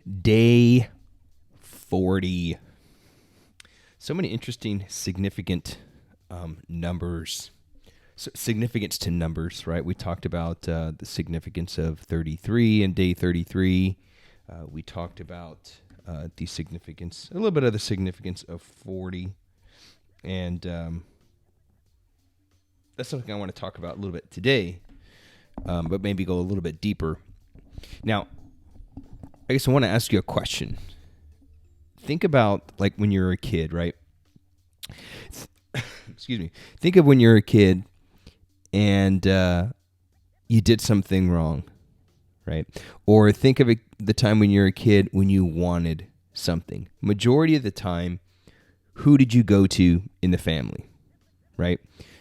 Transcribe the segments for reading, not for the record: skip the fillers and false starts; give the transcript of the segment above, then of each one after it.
Day 40. So many interesting, significant numbers. So, significance to numbers, right? We talked about the significance of 33 and day 33. We talked about the significance, a little bit of the significance of 40. And that's something I want to talk about a little bit today, but maybe go a little bit deeper. Now, I guess I want to ask you a question. Think about like when you were a kid, right? Excuse me. Think of when you're a kid and you did something wrong, right? Or think of the time when you're a kid when you wanted something. Majority of the time, who did you go to in the family, right?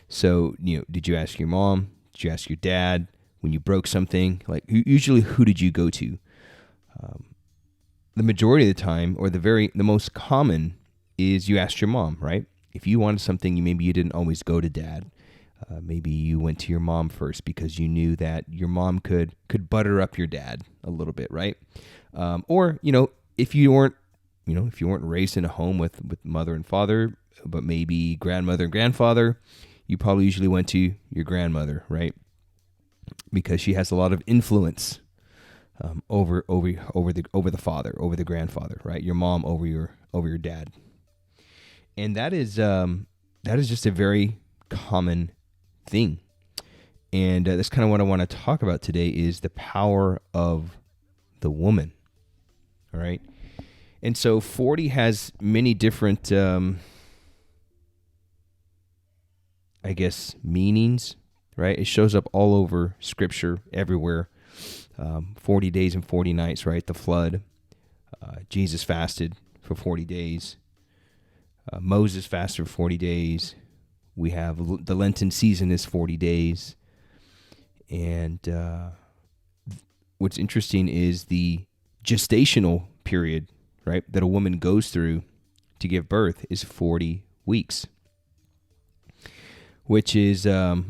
So, did you ask your mom? Did you ask your dad when you broke something? Like, usually, who did you go to? The majority of the time, or the most common, is you asked your mom, right? If you wanted something, maybe you didn't always go to dad. Maybe you went to your mom first because you knew that your mom could butter up your dad a little bit, right? Or if you weren't raised in a home with mother and father, but maybe grandmother and grandfather, you probably usually went to your grandmother, right? Because she has a lot of influence over the father, over the grandfather, right? Your mom over your dad, and that is just a very common thing. And that's kind of what I want to talk about today is the power of the woman. All right, and so 40 has many different, meanings. Right, it shows up all over Scripture, everywhere. 40 days and 40 nights, right? The flood. Jesus fasted for 40 days. Moses fasted for 40 days. We have the Lenten season is 40 days. And what's interesting is the gestational period, right, that a woman goes through to give birth is 40 weeks, which is a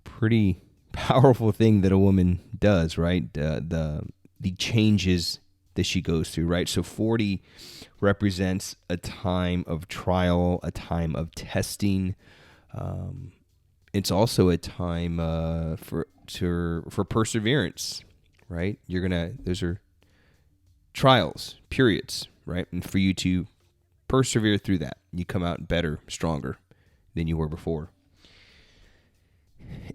pretty powerful thing that a woman does, right? The changes that she goes through, right? So 40 represents a time of trial, a time of testing. It's also a time for perseverance, right? Those are trials, periods, right? And for you to persevere through that, you come out better, stronger than you were before.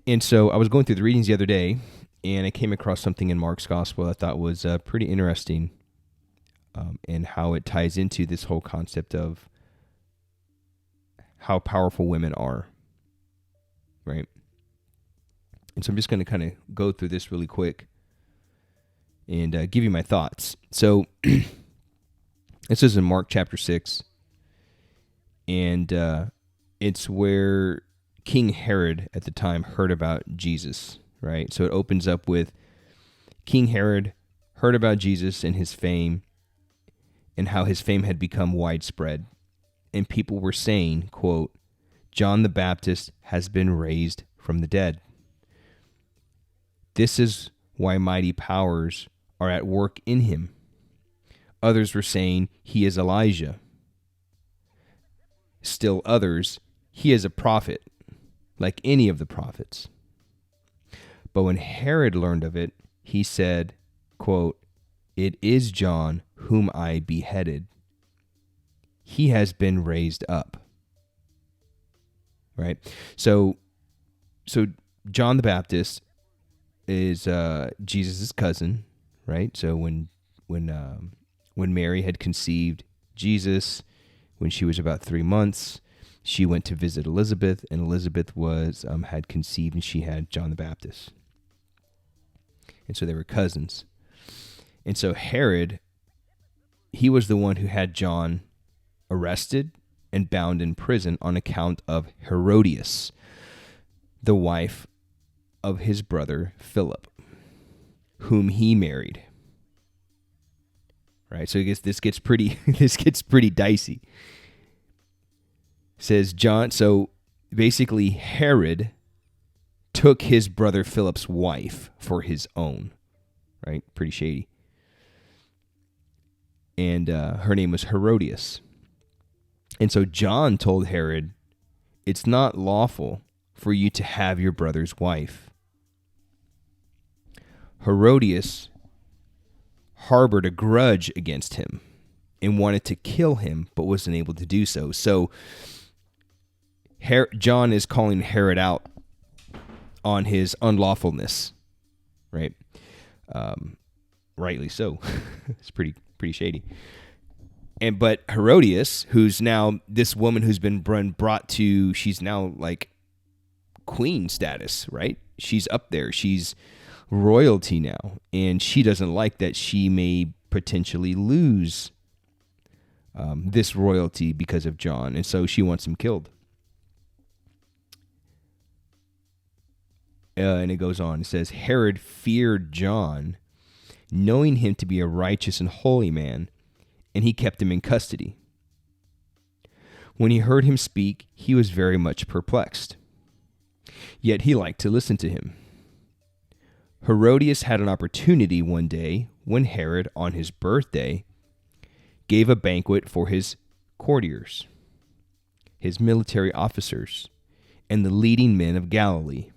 And so I was going through the readings the other day, and I came across something in Mark's gospel I thought was pretty interesting, and how it ties into this whole concept of how powerful women are, right? And so I'm just going to kind of go through this really quick and give you my thoughts. So this is in Mark chapter 6, and it's where King Herod at the time heard about Jesus, right? So it opens up with King Herod heard about Jesus and his fame and how his fame had become widespread. And people were saying, quote, John the Baptist has been raised from the dead. This is why mighty powers are at work in him. Others were saying he is Elijah. Still others, he is a prophet, like any of the prophets. But when Herod learned of it, he said, quote, it is John whom I beheaded. He has been raised up. Right? So John the Baptist is Jesus' cousin, right? So when Mary had conceived Jesus, when she was about 3 months, she went to visit Elizabeth, and Elizabeth had conceived, and she had John the Baptist. And so they were cousins. And so Herod, he was the one who had John arrested and bound in prison on account of Herodias, the wife of his brother Philip, whom he married. Right? So I guess this gets pretty dicey. Says John, so basically Herod took his brother Philip's wife for his own, right? Pretty shady. and her name was Herodias. And so John told Herod, "It's not lawful for you to have your brother's wife." Herodias harbored a grudge against him and wanted to kill him, but wasn't able to do so. So John is calling Herod out on his unlawfulness, right? Rightly so. It's pretty shady. But Herodias, who's now this woman who's been brought to, she's now like queen status, right? She's up there. She's royalty now, and she doesn't like that she may potentially lose this royalty because of John, and so she wants him killed. And it goes on. It says, Herod feared John, knowing him to be a righteous and holy man, and he kept him in custody. When he heard him speak, he was very much perplexed. Yet he liked to listen to him. Herodias had an opportunity one day when Herod, on his birthday, gave a banquet for his courtiers, his military officers, and the leading men of Galilee.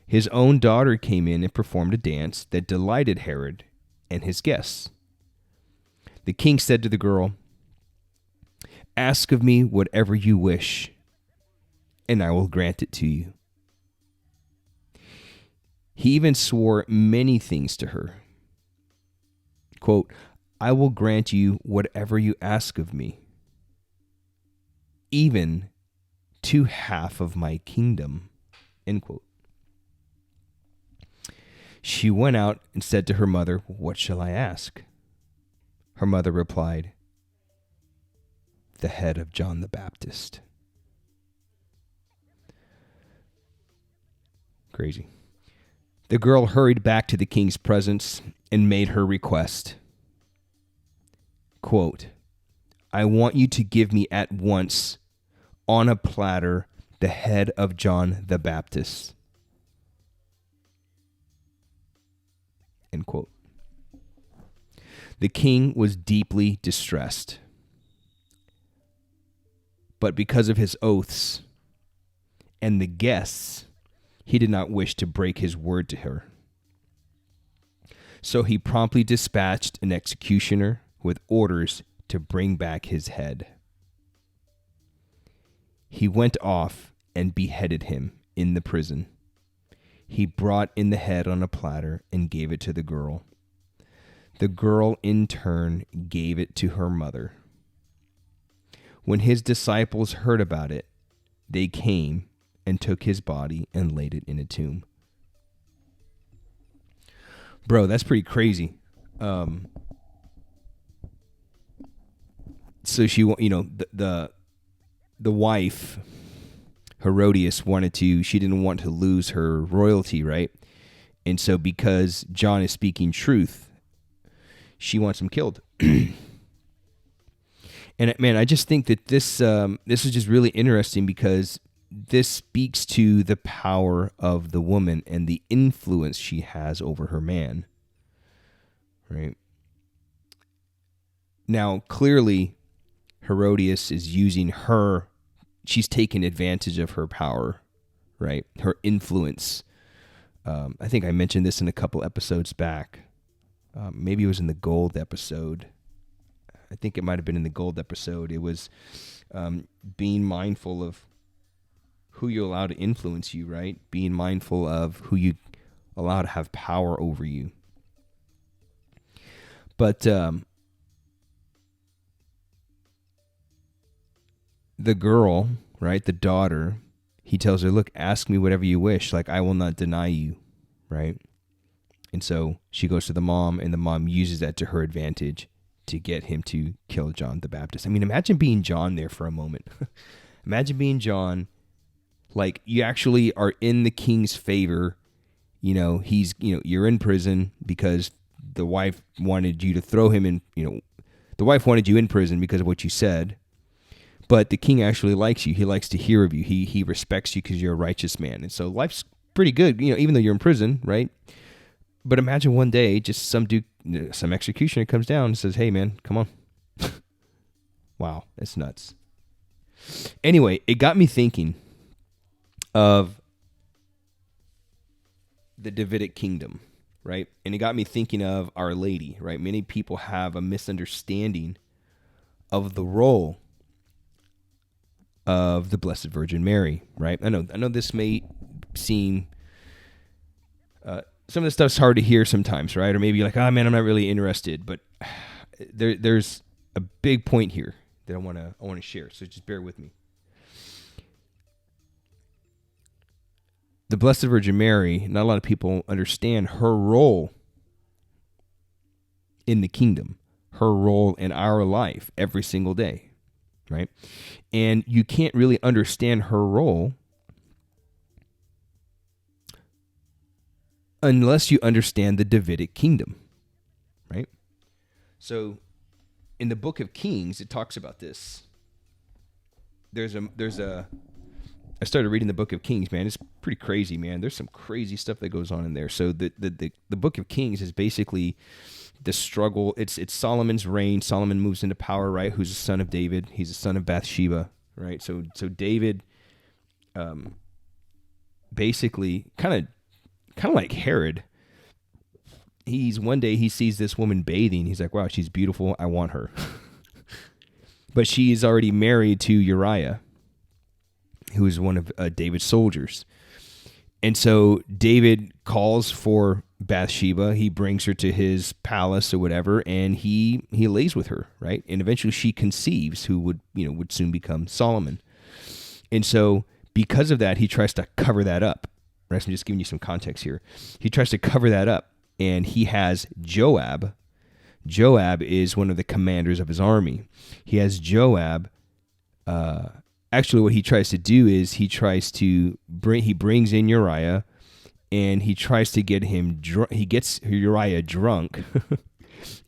His own daughter came in and performed a dance that delighted Herod and his guests. The king said to the girl, "Ask of me whatever you wish, and I will grant it to you." He even swore many things to her. Quote, "I will grant you whatever you ask of me, even to half of my kingdom." End quote. She went out and said to her mother, "What shall I ask?" Her mother replied, "The head of John the Baptist." Crazy. The girl hurried back to the king's presence and made her request. Quote, "I want you to give me at once, on a platter, the head of John the Baptist." End quote. The king was deeply distressed, but because of his oaths and the guests, he did not wish to break his word to her. So he promptly dispatched an executioner with orders to bring back his head. He went off and beheaded him in the prison. He brought in the head on a platter and gave it to the girl. The girl, in turn, gave it to her mother. When his disciples heard about it, they came and took his body and laid it in a tomb. Bro, that's pretty crazy. So she, the wife, Herodias, she didn't want to lose her royalty, right? And so because John is speaking truth, she wants him killed. And man, I just think that this is just really interesting because this speaks to the power of the woman and the influence she has over her man, right? Now, clearly, Herodias is using her, she's taking advantage of her power, right? Her influence. I think I mentioned this in a couple episodes back. Maybe it was in the gold episode. I think it might have been in the gold episode. It was being mindful of who you allow to influence you, right? Being mindful of who you allow to have power over you. But the girl, right, the daughter, he tells her, look, ask me whatever you wish. Like, I will not deny you, right? And so she goes to the mom, and the mom uses that to her advantage to get him to kill John the Baptist. I mean, imagine being John there for a moment. Imagine being John. Like, you actually are in the king's favor. You know, he's, you're in prison because the wife wanted you to throw him in, the wife wanted you in prison because of what you said. But the king actually likes you. He likes to hear of you. He respects you because you're a righteous man. And so life's pretty good, even though you're in prison, right? But imagine one day just some dude some executioner comes down and says, hey, man, come on. Wow, that's nuts. Anyway, it got me thinking of the Davidic kingdom, right? And it got me thinking of Our Lady, right? Many people have a misunderstanding of the role of the Blessed Virgin Mary, right? I know this may seem, some of the stuff's hard to hear sometimes, right? Or maybe you're like, oh man, I'm not really interested, but there's a big point here that I want to share. So just bear with me. The Blessed Virgin Mary, not a lot of people understand her role in the kingdom, her role in our life every single day, right? And you can't really understand her role unless you understand the Davidic kingdom, right? So in the book of Kings, it talks about this. I started reading the book of Kings, man. It's pretty crazy, man. There's some crazy stuff that goes on in there. So the book of Kings is basically the struggle. It's Solomon's reign. Solomon moves into power, right? Who's the son of David. He's the son of Bathsheba, right? So David, basically kind of like Herod. One day he sees this woman bathing. He's like, wow, she's beautiful. I want her. But she's already married to Uriah, who is one of David's soldiers. And so David calls for Bathsheba. He brings her to his palace or whatever, and he lays with her, right? And eventually she conceives, who would soon become Solomon. And so because of that, he tries to cover that up. Right? So I'm just giving you some context here. He tries to cover that up, and he has Joab. Joab is one of the commanders of his army. He has Joab. Actually, what he tries to do is he brings in Uriah, and he tries to get him drunk. He gets Uriah drunk,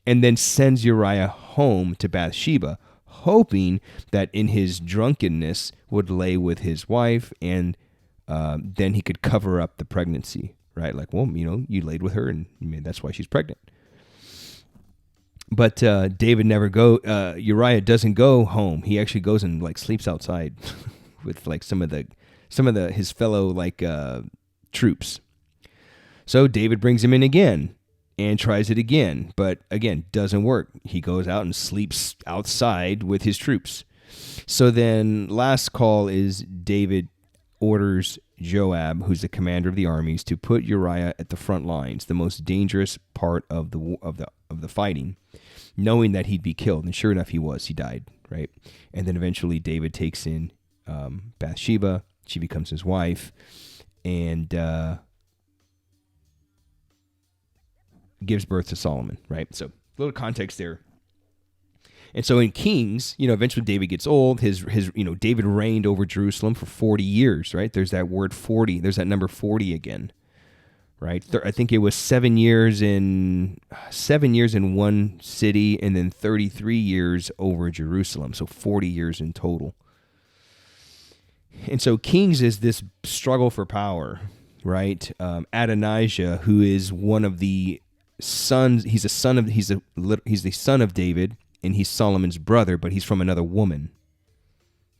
and then sends Uriah home to Bathsheba, hoping that in his drunkenness would lay with his wife, and then he could cover up the pregnancy, right? Like, well, you laid with her, and that's why she's pregnant. But Uriah doesn't go home. He actually goes and like sleeps outside with like some of his fellow troops. So David brings him in again and tries it again, but again, doesn't work. He goes out and sleeps outside with his troops. So then last call is David orders Joab, who's the commander of the armies, to put Uriah at the front lines, the most dangerous part of the fighting, knowing that he'd be killed. And sure enough, he was. He died, right? And then eventually David takes in Bathsheba. She becomes his wife, and gives birth to Solomon, right? So a little context there. And so in Kings, eventually David gets old. David reigned over Jerusalem for 40 years, right? There's that word 40. There's that number 40 again, right? I think it was 7 years in one city, and then 33 years over Jerusalem. So 40 years in total. And so Kings is this struggle for power, right? Adonijah, who is one of the sons, he's the son of David, and he's Solomon's brother, but he's from another woman.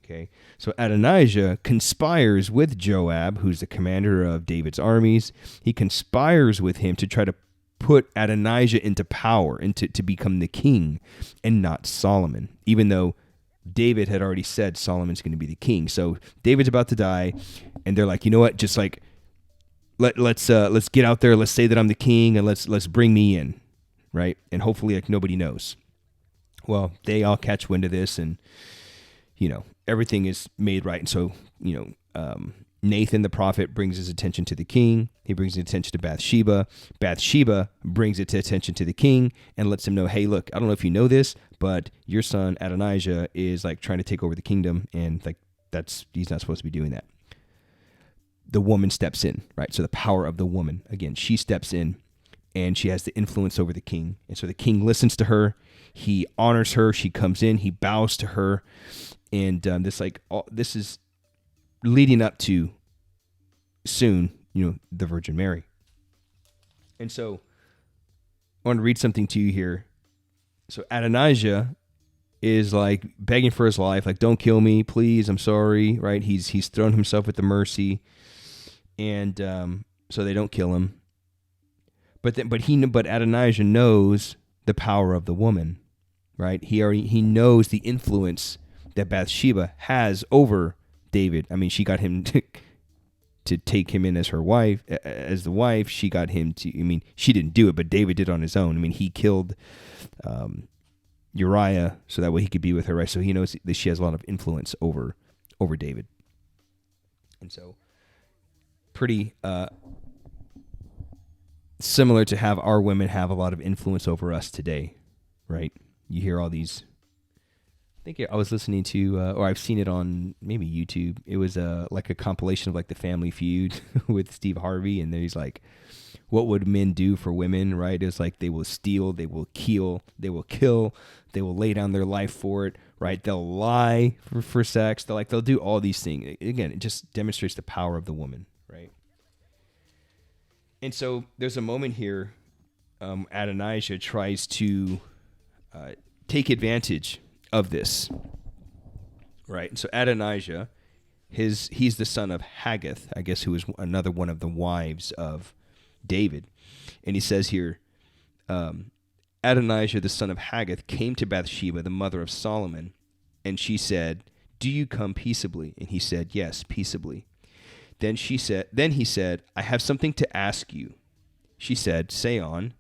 Okay, so Adonijah conspires with Joab, who's the commander of David's armies. He conspires with him to try to put Adonijah into power and to become the king, and not Solomon, even though David had already said Solomon's going to be the king. So David's about to die, and they're like, you know what? Just like let's get out there. Let's say that I'm the king, and let's bring me in, right? And hopefully, like, nobody knows. Well, they all catch wind of this, and everything is made right. And so Nathan the prophet brings his attention to the king. He brings his attention to Bathsheba. Bathsheba brings it to attention to the king and lets him know, hey, look, I don't know if you know this, but your son Adonijah is like trying to take over the kingdom, and like he's not supposed to be doing that. The woman steps in, right? So the power of the woman, again, she steps in, and she has the influence over the king. And so the king listens to her. He honors her. She comes in. He bows to her. And this is leading up to soon, the Virgin Mary. And so I want to read something to you here. So Adonijah is like begging for his life, like, don't kill me, please, I'm sorry, right? He's thrown himself at the mercy, and so they don't kill him. But Adonijah knows the power of the woman, right? He knows the influence that Bathsheba has over David. I mean, she got him to take him in as her wife, as the wife. She got him to. I mean, she didn't do it, but David did on his own. I mean, he killed Uriah so that way he could be with her, right? So he knows that she has a lot of influence over David, and so pretty similar to have our women have a lot of influence over us today, right? You hear all these. I think I was listening to, or I've seen it on maybe YouTube. It was like a compilation of like the Family Feud with Steve Harvey, and he's like, "What would men do for women?" Right? It's like they will steal, they will kill, they will lay down their life for it. Right? They'll lie for sex. They'll do all these things. Again, it just demonstrates the power of the woman, right? And so there's a moment here. Adonijah tries to take advantage of this, right? And so Adonijah, he's the son of Haggith, I guess, who is another one of the wives of David. And he says here, Adonijah, the son of Haggith, came to Bathsheba, the mother of Solomon, and she said, "Do you come peaceably?" And he said, "Yes, peaceably." Then he said, "I have something to ask you." She said, "Say on."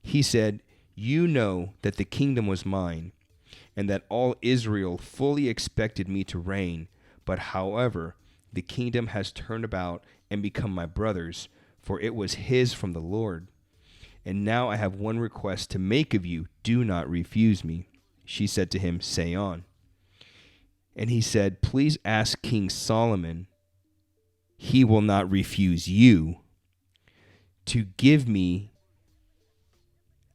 He said, "You know that the kingdom was mine, and that all Israel fully expected me to reign. But however, the kingdom has turned about and become my brother's, for it was his from the Lord. And now I have one request to make of you. Do not refuse me." She said to him, "Say on." And he said, "Please ask King Solomon. He will not refuse you to give me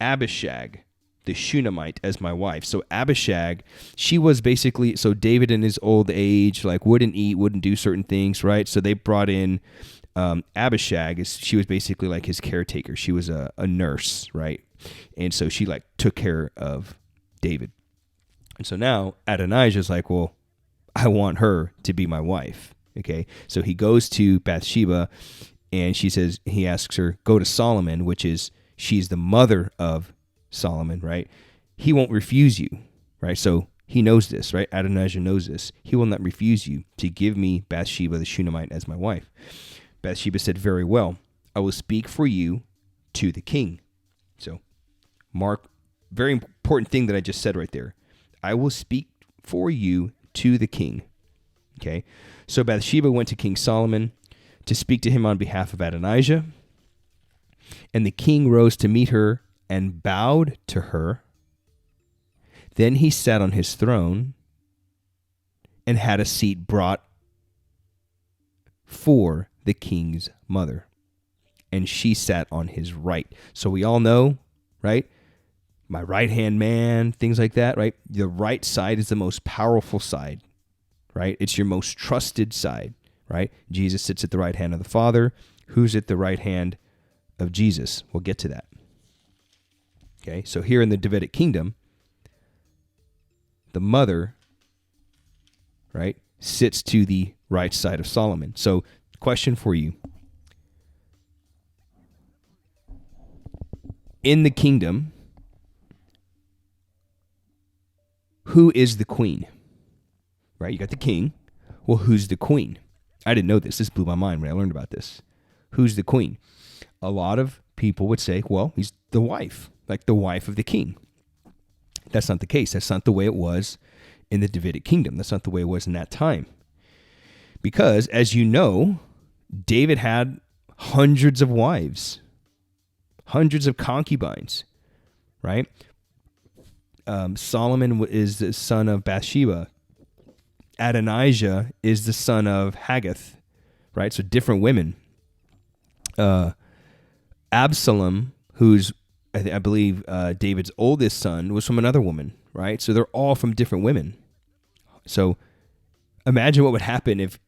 Abishag, the Shunammite, as my wife." So Abishag, she was basically, so David in his old age, like wouldn't eat, wouldn't do certain things, right? So they brought in Abishag. She was basically like his caretaker. She was a nurse, right? And so she like took care of David. And so now Adonijah's like, well, I want her to be my wife. Okay. So he goes to Bathsheba, and he asks her, go to Solomon, which is, she's the mother of Solomon, right? He won't refuse you, right? So he knows this, right? Adonijah knows this. He will not refuse you to give me Bathsheba the Shunammite as my wife. Bathsheba said, "Very well, I will speak for you to the king." So, mark, very important thing that I just said right there. I will speak for you to the king. Okay? So Bathsheba went to King Solomon to speak to him on behalf of Adonijah. And the king rose to meet her and bowed to her. Then he sat on his throne and had a seat brought for the king's mother. And she sat on his right. So we all know, right? My right-hand man, things like that, right? The right side is the most powerful side, right? It's your most trusted side, right? Jesus sits at the right hand of the Father. Who's at the right hand of Jesus? We'll get to that. Okay, so here in the Davidic kingdom, the mother, right, sits to the right side of Solomon. So, question for you. In the kingdom, who is the queen? Right, you got the king. Well, who's the queen? I didn't know this. This blew my mind when I learned about this. Who's the queen? A lot of people would say, well, he's the wife, like the wife of the king. That's not the case. That's not the way it was in the Davidic kingdom. That's not the way it was in that time. Because, as you know, David had hundreds of wives, hundreds of concubines, right? Solomon is the son of Bathsheba. Adonijah is the son of Haggith, right? So different women. Absalom, who's, I believe, David's oldest son, was from another woman, right? So they're all from different women. So imagine what would happen if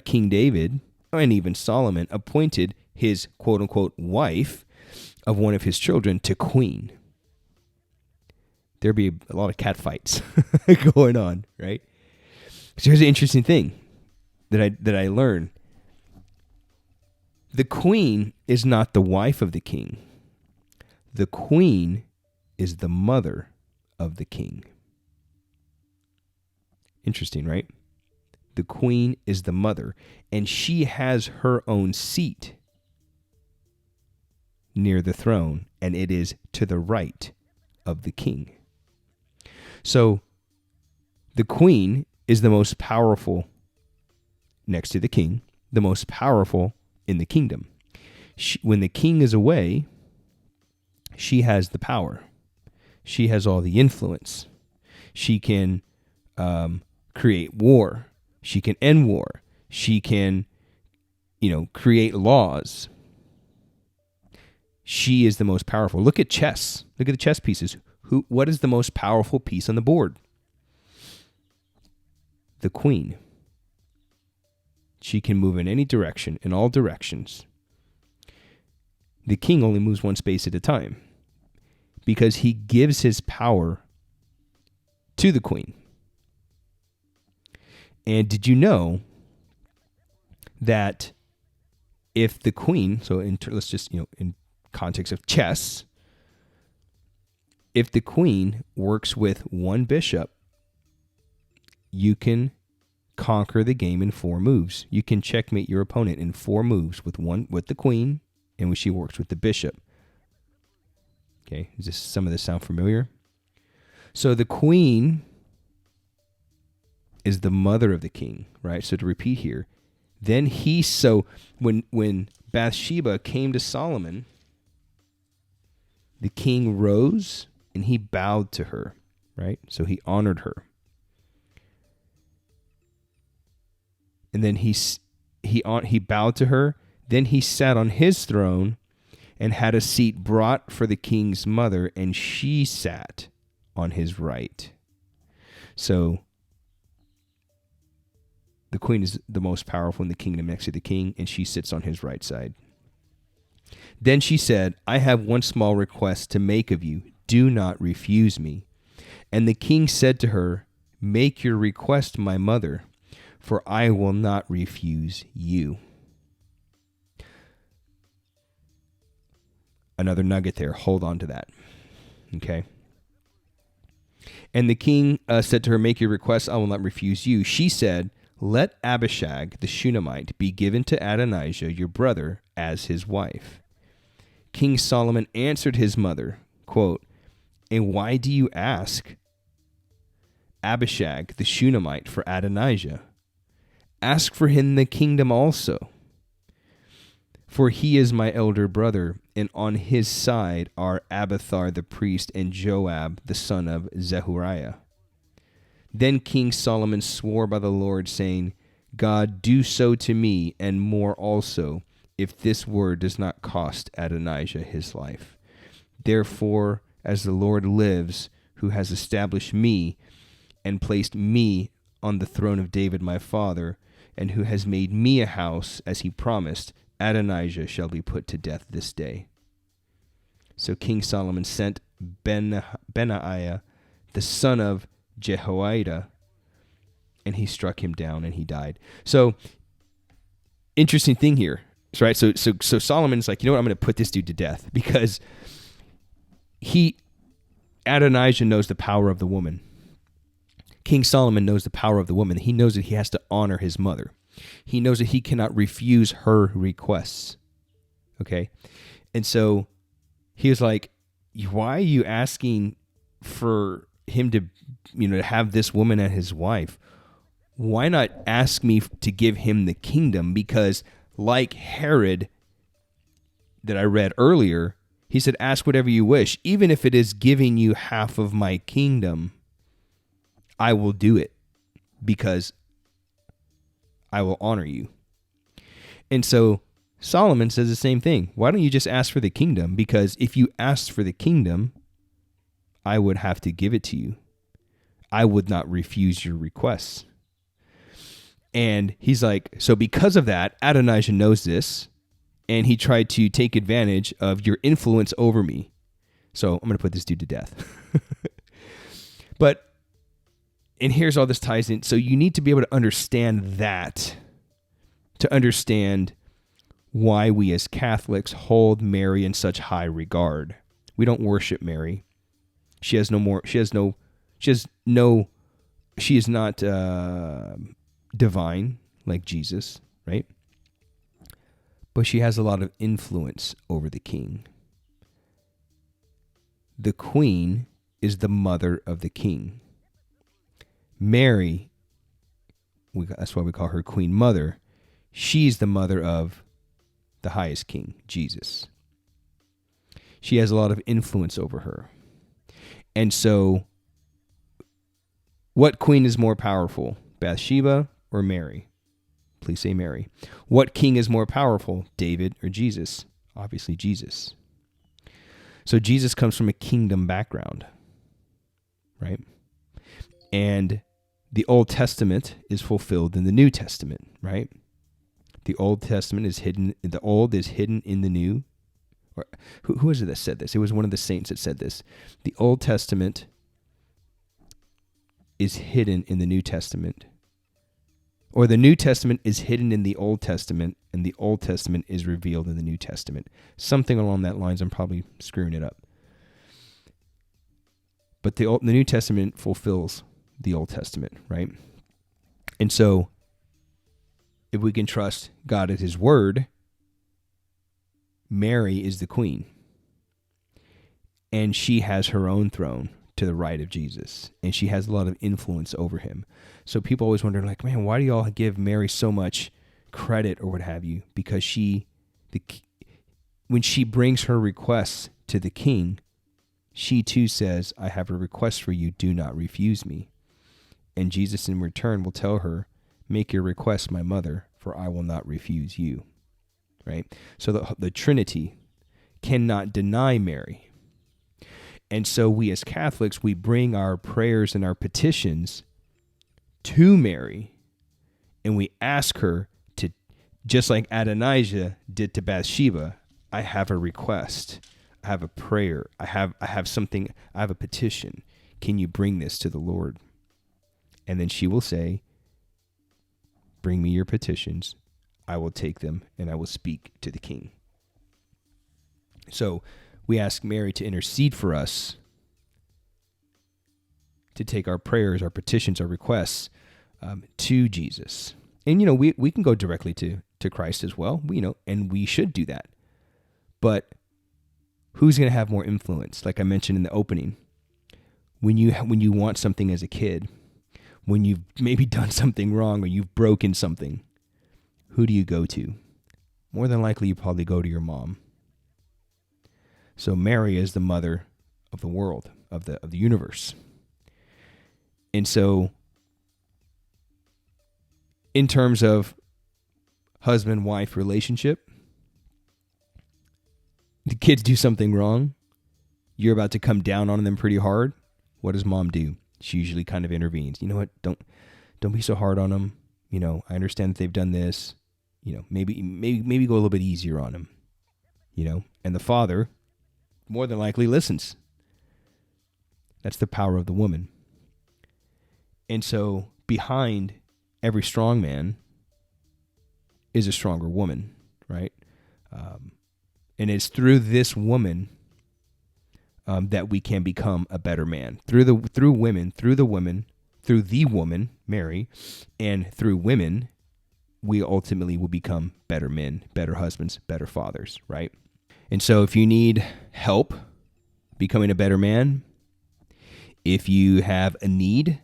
King David, and even Solomon, appointed his quote-unquote wife of one of his children to queen. There'd be a lot of cat fights going on, right? So here's an interesting thing that I learned. The queen is not the wife of the king. The queen is the mother of the king. Interesting, right? The queen is the mother, and she has her own seat near the throne, and it is to the right of the king. So the queen is the most powerful next to the king, the most powerful in the kingdom. When the king is away, she has the power. She has all the influence. She can create war. She can end war. She can, create laws. She is the most powerful. Look at chess. Look at the chess pieces. What is the most powerful piece on the board? The queen. She can move in any direction, in all directions. The king only moves one space at a time because he gives his power to the queen. And did you know that if the queen, so let's just, in context of chess, if the queen works with one bishop, you can conquer the game in 4 moves. You can checkmate your opponent in 4 moves with the queen, and when she works with the bishop. Okay, does some of this sound familiar? So the queen is the mother of the king, right? So to repeat here, then when Bathsheba came to Solomon, the king rose and he bowed to her, right? So he honored her. And then he bowed to her. Then he sat on his throne and had a seat brought for the king's mother, and she sat on his right. So the queen is the most powerful in the kingdom next to the king, and she sits on his right side. Then she said, I have one small request to make of you. Do not refuse me. And the king said to her, make your request, my mother, for I will not refuse you. Another nugget there. Hold on to that. Okay. And the king said to her, make your request, I will not refuse you. She said, let Abishag the Shunammite be given to Adonijah, your brother, as his wife. King Solomon answered his mother, quote, and why do you ask Abishag the Shunammite for Adonijah? Ask for him the kingdom also. For he is my elder brother, and on his side are Abiathar the priest and Joab the son of Zeruiah. Then King Solomon swore by the Lord, saying, God, do so to me, and more also, if this word does not cost Adonijah his life. Therefore, as the Lord lives, who has established me and placed me on the throne of David my father, and who has made me a house, as he promised, Adonijah shall be put to death this day. So King Solomon sent Benaiah, the son of Jehoiada, and he struck him down and he died. So, interesting thing here, right? So Solomon's like, you know what? I'm going to put this dude to death because Adonijah knows the power of the woman. King Solomon knows the power of the woman. He knows that he has to honor his mother. He knows that he cannot refuse her requests. Okay? And so he was like, why are you asking for him to, to have this woman as his wife? Why not ask me to give him the kingdom? Because like Herod that I read earlier, he said, ask whatever you wish. Even if it is giving you half of my kingdom, I will do it because I will honor you. And so Solomon says the same thing. Why don't you just ask for the kingdom? Because if you asked for the kingdom, I would have to give it to you. I would not refuse your requests. And he's like, so because of that, Adonijah knows this, and he tried to take advantage of your influence over me. So I'm going to put this dude to death. But, and here's all this ties in. So you need to be able to understand that, to understand why we as Catholics hold Mary in such high regard. We don't worship Mary. She is not divine like Jesus, right? But she has a lot of influence over the king. The queen is the mother of the king. Mary, that's why we call her Queen Mother. She's the mother of the highest king, Jesus. She has a lot of influence over her. And so, what queen is more powerful, Bathsheba or Mary? Please say Mary. What king is more powerful, David or Jesus? Obviously Jesus. So Jesus comes from a kingdom background, right? And the Old Testament is fulfilled in the New Testament, right? The Old Testament is hidden, the Old is hidden in the New. Or, who is it that said this? It was one of the saints that said this. The Old Testament is hidden in the New Testament. Or the New Testament is hidden in the Old Testament, and the Old Testament is revealed in the New Testament. Something along that lines. I'm probably screwing it up. But the New Testament fulfills the Old Testament, right? And so, if we can trust God at His word, Mary is the queen. And she has her own throne to the right of Jesus. And she has a lot of influence over him. So people always wonder, like, man, why do y'all give Mary so much credit or what have you? Because when she brings her requests to the king, she too says, I have a request for you. Do not refuse me. And Jesus in return will tell her, make your request, my mother, for I will not refuse you. Right? So the Trinity cannot deny Mary. And so we as Catholics, we bring our prayers and our petitions to Mary, and we ask her to, just like Adonijah did to Bathsheba, I have a request. I have a prayer. I have something. I have a petition. Can you bring this to the Lord? And then she will say, bring me your petitions. I will take them and I will speak to the king. So we ask Mary to intercede for us, to take our prayers, our petitions, our requests to Jesus. And, we can go directly to Christ as well, and we should do that. But who's going to have more influence? Like I mentioned in the opening, when you want something as a kid, when you've maybe done something wrong or you've broken something, who do you go to? More than likely, you probably go to your mom. So Mary is the mother of the world, of the universe. And so, in terms of husband-wife relationship, the kids do something wrong, you're about to come down on them pretty hard. What does mom do? She usually kind of intervenes. You know what? Don't be so hard on them. I understand that they've done this. Maybe go a little bit easier on them. And the father more than likely listens. That's the power of the woman. And so behind every strong man is a stronger woman, right? And it's through this woman that we can become a better man. Through the woman, Mary, and through women, we ultimately will become better men, better husbands, better fathers, right? And so if you need help becoming a better man, if you have a need,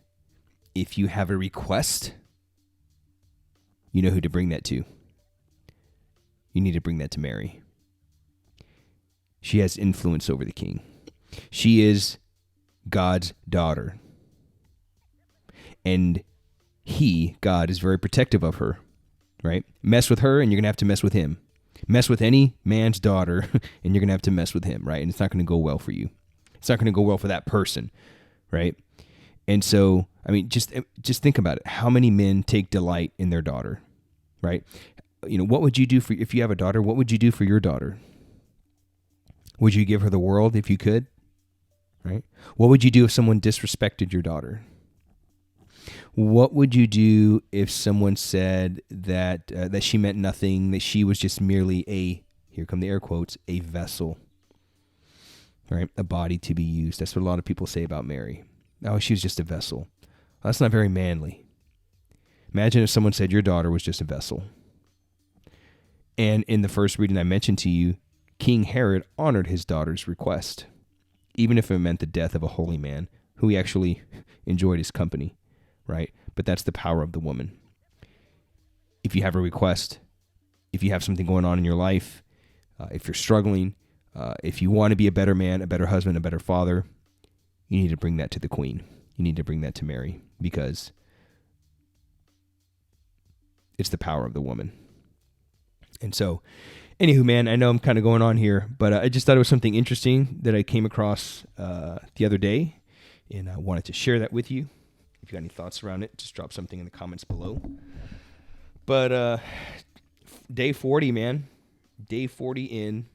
if you have a request, you know who to bring that to. You need to bring that to Mary. She has influence over the king. She is God's daughter. And God, is very protective of her, right? Mess with her and you're going to have to mess with him. Mess with any man's daughter and you're going to have to mess with him, right? And it's not going to go well for you. It's not going to go well for that person, right? And so, just think about it. How many men take delight in their daughter, right? what would you do if you have a daughter? What would you do for your daughter? Would you give her the world if you could? Right? What would you do if someone disrespected your daughter? What would you do if someone said that she meant nothing, that she was just merely here come the air quotes, a vessel, right? A body to be used. That's what a lot of people say about Mary. Oh, she was just a vessel. Well, that's not very manly. Imagine if someone said your daughter was just a vessel. And in the first reading I mentioned to you, King Herod honored his daughter's request, even if it meant the death of a holy man who he actually enjoyed his company, right? But that's the power of the woman. If you have a request, if you have something going on in your life, if you're struggling, if you want to be a better man, a better husband, a better father, you need to bring that to the queen. You need to bring that to Mary, because it's the power of the woman. And so, anywho, man, I know I'm kind of going on here, but I just thought it was something interesting that I came across the other day, and I wanted to share that with you. If you got any thoughts around it, just drop something in the comments below. But day 40, man. Day 40 in.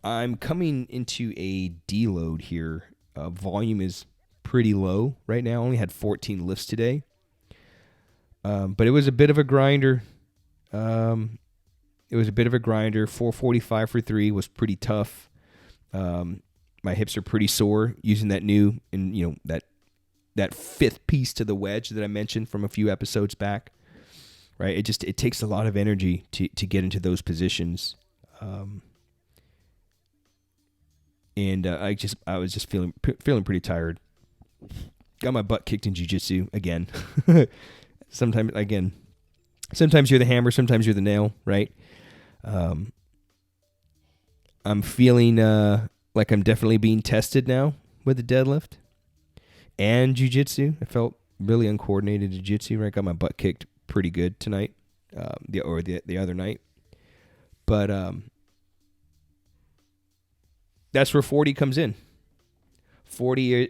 I'm coming into a deload here. Volume is pretty low right now. Only had 14 lifts today. But it was a bit of a grinder. 445 for 3 was pretty tough. My hips are pretty sore using that new, and that fifth piece to the wedge that I mentioned from a few episodes back. Right? It takes a lot of energy to get into those positions. And I was just feeling pretty tired. Got my butt kicked in jiu-jitsu again. Sometimes you're the hammer, sometimes you're the nail, right? I'm feeling like I'm definitely being tested now with the deadlift and jiu-jitsu. I felt really uncoordinated jiu-jitsu, right? Got my butt kicked pretty good tonight, the other night. But that's where 40 comes in. 40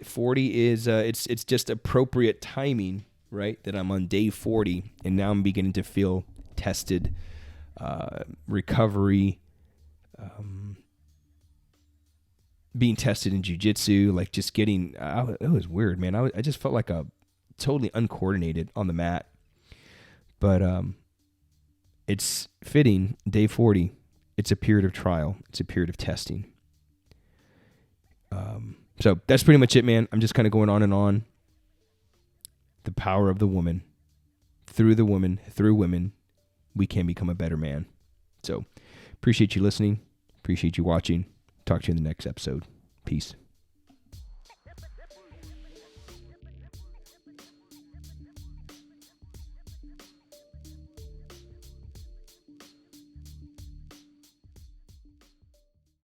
is it's just appropriate timing, right? That I'm on day 40, and now I'm beginning to feel tested, recovery, being tested in jiu-jitsu, like just getting. It was weird, man. I just felt like a totally uncoordinated on the mat. But it's fitting, day 40. It's a period of trial. It's a period of testing. So that's pretty much it, man. I'm just kind of going on and on. The power of the woman. Through women, we can become a better man. So appreciate you listening. Appreciate you watching. Talk to you in the next episode. Peace.